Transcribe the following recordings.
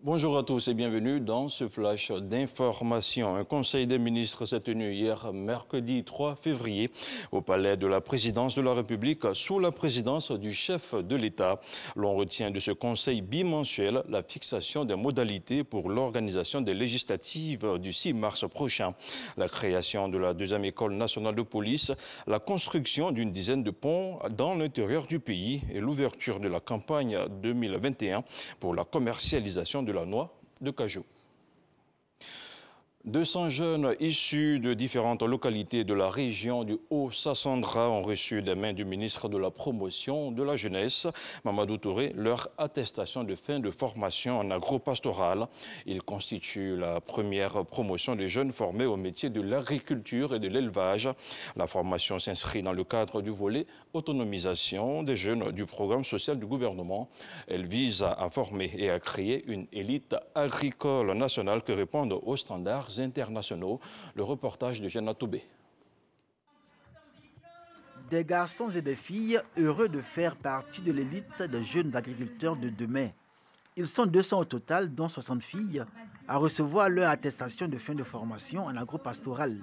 Bonjour à tous et bienvenue dans ce flash d'information. Un conseil des ministres s'est tenu hier, mercredi 3 février, au palais de la présidence de la République, sous la présidence du chef de l'État. L'on retient de ce conseil bimensuel la fixation des modalités pour l'organisation des législatives du 6 mars prochain, la création de la deuxième école nationale de police, la construction d'une dizaine de ponts dans l'intérieur du pays et l'ouverture de la campagne 2021 pour la commercialisation de la noix de cajou. 200 jeunes issus de différentes localités de la région du Haut-Sassandra ont reçu des mains du ministre de la Promotion de la Jeunesse, Mamadou Touré, leur attestation de fin de formation en agro-pastoral. Ils constituent la première promotion des jeunes formés au métier de l'agriculture et de l'élevage. La formation s'inscrit dans le cadre du volet autonomisation des jeunes du programme social du gouvernement. Elle vise à former et à créer une élite agricole nationale qui réponde aux standards internationaux. Le reportage de Jeanne Toubé. Des garçons et des filles heureux de faire partie de l'élite des jeunes agriculteurs de demain. Ils sont 200 au total, dont 60 filles, à recevoir leur attestation de fin de formation en agro-pastoral.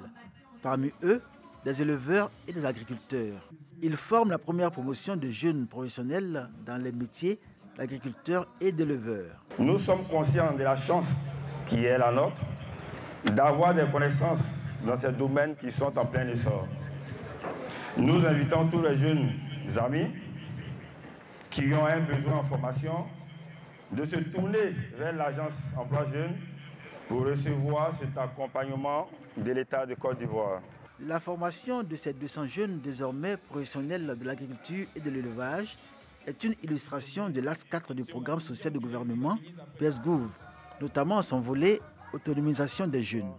Parmi eux, des éleveurs et des agriculteurs. Ils forment la première promotion de jeunes professionnels dans les métiers d'agriculteurs et d'éleveurs. Nous sommes conscients de la chance qui est la nôtre, d'avoir des connaissances dans ces domaines qui sont en plein essor. Nous invitons tous les jeunes amis qui ont un besoin en formation de se tourner vers l'agence Emploi Jeunes pour recevoir cet accompagnement de l'État de Côte d'Ivoire. La formation de ces 200 jeunes désormais professionnels de l'agriculture et de l'élevage est une illustration de l'axe 4 du programme social du gouvernement, PSGouv, notamment son volet autonomisation des jeunes.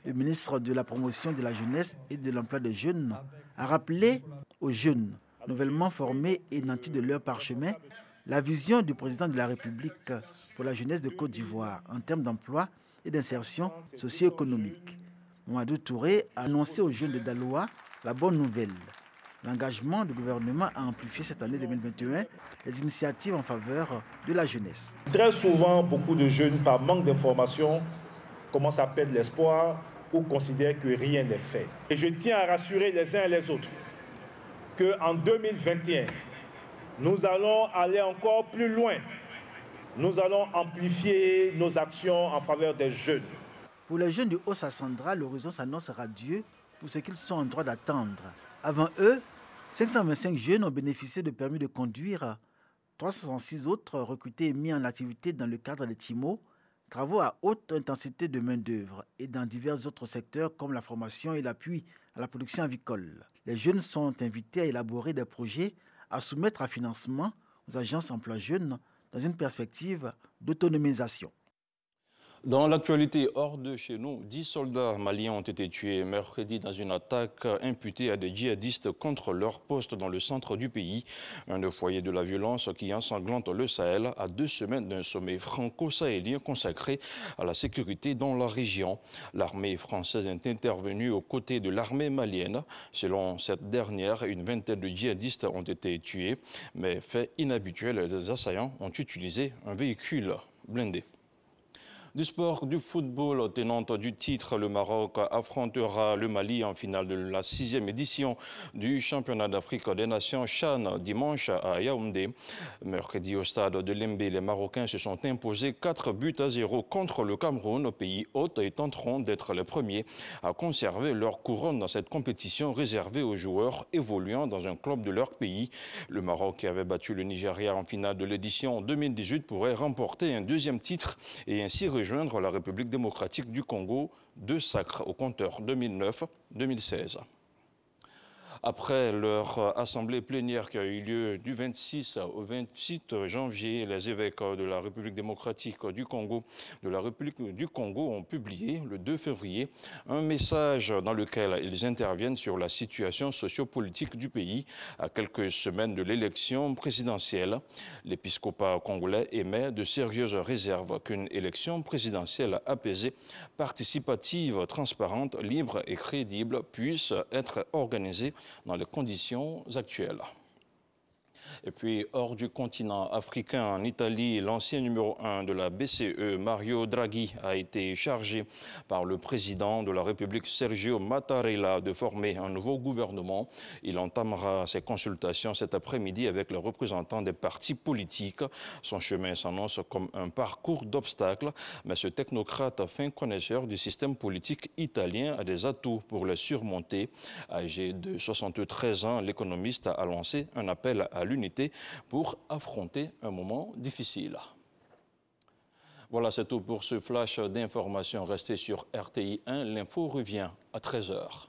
Le ministre de la Promotion de la Jeunesse et de l'Emploi des jeunes a rappelé aux jeunes nouvellement formés et nantis de leur parchemin la vision du président de la République pour la jeunesse de Côte d'Ivoire en termes d'emploi et d'insertion socio-économique. Mamadou Touré a annoncé aux jeunes de Daloa la bonne nouvelle. L'engagement du gouvernement a amplifié cette année 2021 les initiatives en faveur de la jeunesse. Très souvent, beaucoup de jeunes, par manque d'information, commencent à perdre l'espoir ou considèrent que rien n'est fait. Et je tiens à rassurer les uns et les autres qu'en 2021, nous allons aller encore plus loin. Nous allons amplifier nos actions en faveur des jeunes. Pour les jeunes du Haut-Sassandra, l'horizon s'annonce radieux pour ce qu'ils sont en droit d'attendre. Avant eux, 525 jeunes ont bénéficié de permis de conduire, 366 autres recrutés et mis en activité dans le cadre des TIMO, travaux à haute intensité de main-d'œuvre et dans divers autres secteurs comme la formation et l'appui à la production avicole. Les jeunes sont invités à élaborer des projets à soumettre à financement aux agences emploi jeunes dans une perspective d'autonomisation. Dans l'actualité hors de chez nous, 10 soldats maliens ont été tués mercredi dans une attaque imputée à des djihadistes contre leur poste dans le centre du pays. Un des foyers de la violence qui ensanglante le Sahel à 2 semaines d'un sommet franco-sahélien consacré à la sécurité dans la région. L'armée française est intervenue aux côtés de l'armée malienne. Selon cette dernière, une vingtaine de djihadistes ont été tués. Mais fait inhabituel, les assaillants ont utilisé un véhicule blindé. Du sport, du football, tenante du titre, le Maroc affrontera le Mali en finale de la 6e édition du championnat d'Afrique des Nations CHAN dimanche à Yaoundé. Mercredi au stade de Lembe, les Marocains se sont imposés 4-0 contre le Cameroun, pays hôte, et tenteront d'être les premiers à conserver leur couronne dans cette compétition réservée aux joueurs évoluant dans un club de leur pays. Le Maroc, qui avait battu le Nigeria en finale de l'édition 2018, pourrait remporter un 2e titre et ainsi rejoindre la République démocratique du Congo, 2 sacres au compteur 2009-2016. Après leur assemblée plénière qui a eu lieu du 26 au 28 janvier, les évêques de la République démocratique du Congo, ont publié le 2 février un message dans lequel ils interviennent sur la situation sociopolitique du pays à quelques semaines de l'élection présidentielle. L'épiscopat congolais émet de sérieuses réserves qu'une élection présidentielle apaisée, participative, transparente, libre et crédible puisse être organisée dans les conditions actuelles. Et puis, hors du continent africain, en Italie, l'ancien numéro 1 de la BCE, Mario Draghi, a été chargé par le président de la République, Sergio Mattarella, de former un nouveau gouvernement. Il entamera ses consultations cet après-midi avec les représentants des partis politiques. Son chemin s'annonce comme un parcours d'obstacles, mais ce technocrate fin connaisseur du système politique italien a des atouts pour les surmonter. Âgé de 73 ans, l'économiste a lancé un appel à l'unité pour affronter un moment difficile. Voilà, c'est tout pour ce flash d'informations. Restez sur RTI 1. L'info revient à 13 h.